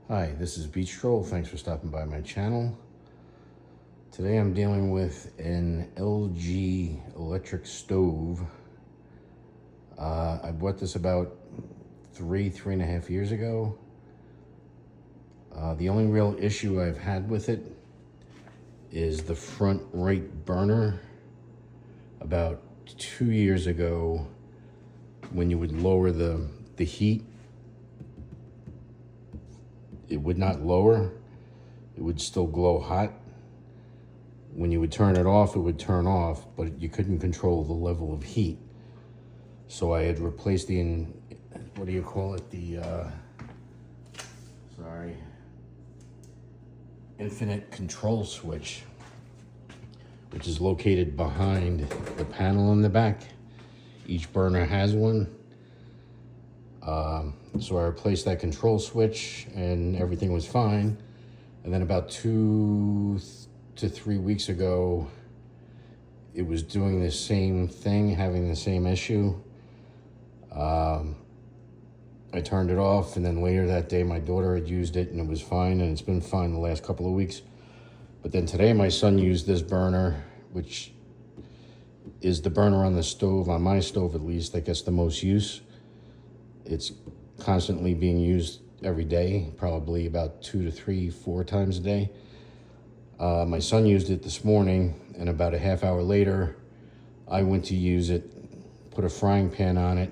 Hi, this is Beach Troll. Thanks for stopping by my channel. Today I'm dealing with an LG electric stove. I bought this about three and a half years ago. The only real issue I've had with it is the front right burner. About 2 years ago, when you would lower the heat, it would not lower. It would still glow hot. When you would turn it off, it would turn off, but you couldn't control the level of heat. So I had replaced the, what do you call it? Infinite control switch, which is located behind the panel in the back. Each burner has one. So I replaced that control switch and everything was fine. And then about 2 to 3 weeks ago, it was doing the same thing, having the same issue. I turned it off, and then later that day, my daughter had used it and it was fine, and it's been fine the last couple of weeks. But then today, my son used this burner, which is the burner on the stove, on my stove at least, that gets the most use. It's constantly being used every day, probably about 2 to 3, 4 times a day. My son used it this morning, and about a half hour later, I went to use it, put a frying pan on it,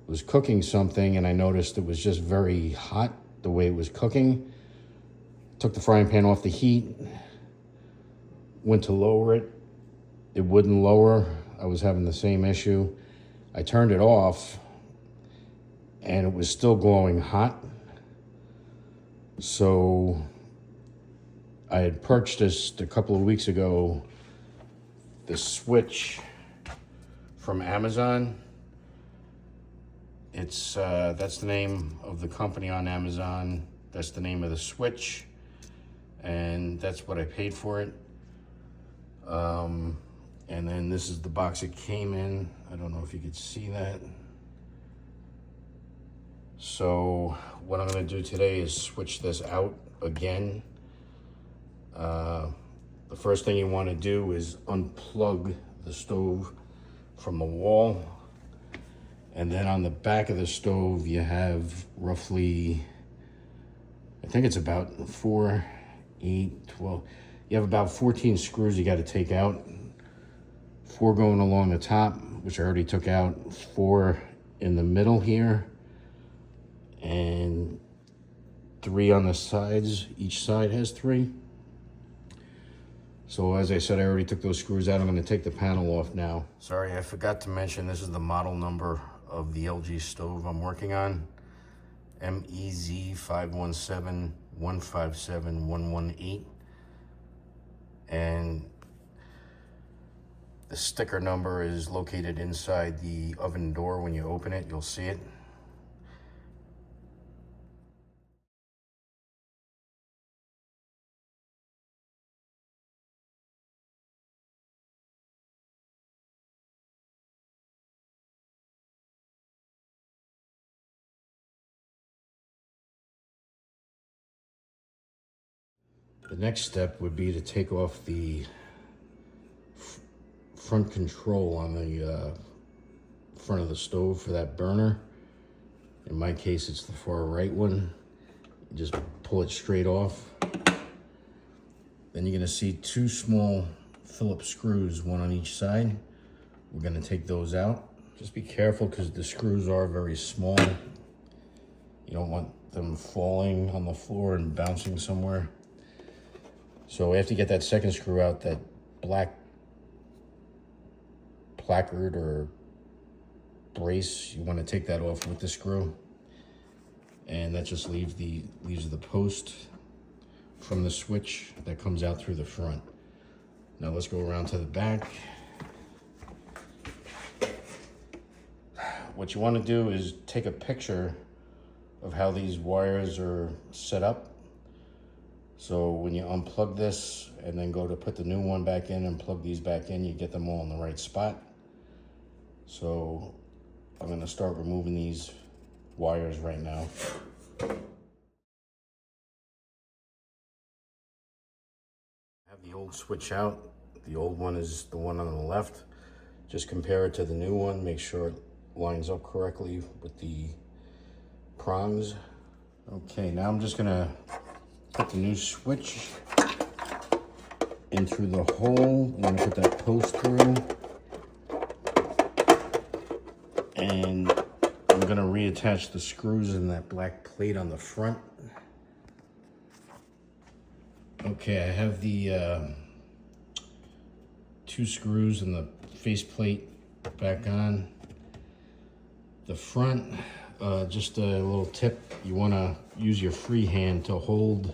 was cooking something, and I noticed it was just very hot the way it was cooking. Took the frying pan off the heat, went to lower it. It wouldn't lower. I was having the same issue. I turned it off, and it was still glowing hot. So I had purchased a couple of weeks ago the switch from Amazon. It's that's the name of the company on Amazon. That's the name of the switch, and that's what I paid for it. And then this is the box it came in. I don't know if you could see that. So what I'm going to do today is switch this out again. The first thing you want to do is unplug the stove from the wall. And then on the back of the stove, you have roughly, I think it's about 4, 8, 12. You have about 14 screws you got to take out. 4 going along the top, which I already took out. 4 in the middle here. And 3 on the sides. Each side has 3. So as I said, I already took those screws out. I'm going to take the panel off now. Sorry, I forgot to mention this is the model number of the LG stove I'm working on. MEZ5171571118. And the sticker number is located inside the oven door. When you open it, you'll see it. The next step would be to take off the front control on the front of the stove for that burner. In my case, it's the far right one. You just pull it straight off. Then you're gonna see 2 small Phillips screws, 1 on each side. We're gonna take those out. Just be careful because the screws are very small. You don't want them falling on the floor and bouncing somewhere. So after you get that second screw out, that black placard or brace, you want to take that off with the screw. And that just leaves the post from the switch that comes out through the front. Now let's go around to the back. What you want to do is take a picture of how these wires are set up. So when you unplug this and then go to put the new one back in and plug these back in, you get them all in the right spot. So I'm going to start removing these wires right now. the old switch out. The old one is the one on the left. Just compare it to the new one. Make sure it lines up correctly with the prongs. Okay, now I'm just gonna put the new switch in through the hole. I'm gonna put that post through. And I'm gonna reattach the screws in that black plate on the front. Okay, I have the 2 screws and the faceplate back on. The front, just a little tip, you wanna use your free hand to hold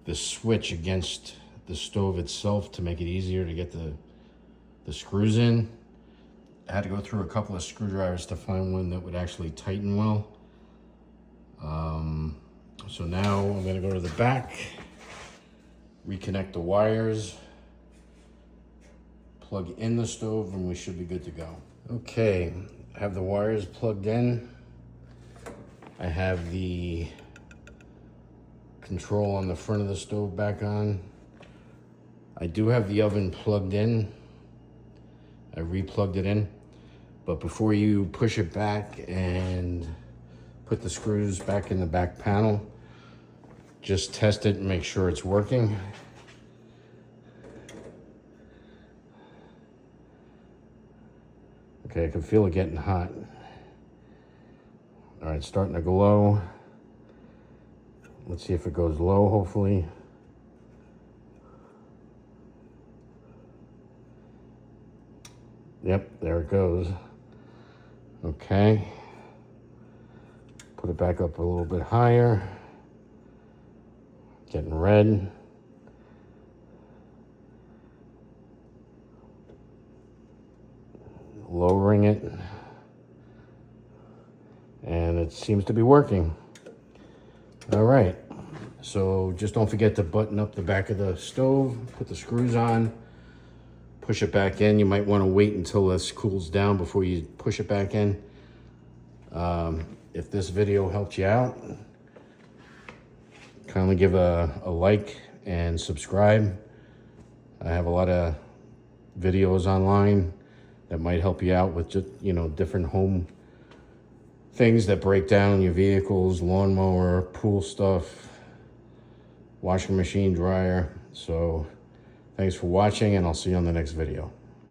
the switch against the stove itself to make it easier to get the screws in. I had to go through a couple of screwdrivers to find one that would actually tighten well. So now I'm gonna go to the back, reconnect the wires, plug in the stove, and we should be good to go. Okay, I have the wires plugged in. I have the control on the front of the stove back on. I do have the oven plugged in. I replugged it in. But before you push it back and put the screws back in the back panel, just test it and make sure it's working. Okay, I can feel it getting hot. All right, it's starting to glow. Let's see if it goes low, hopefully. Yep, there it goes. Okay. Put it back up a little bit higher. Getting red. Lowering it. And it seems to be working. All right. So just don't forget to button up the back of the stove, put the screws on, push it back in. You might want to wait until this cools down before you push it back in. If this video helped you out, kindly give a like and subscribe. I have a lot of videos online that might help you out with just, different home things that break down your vehicles, lawnmower, pool stuff, washing machine, dryer. So thanks for watching, and I'll see you on the next video.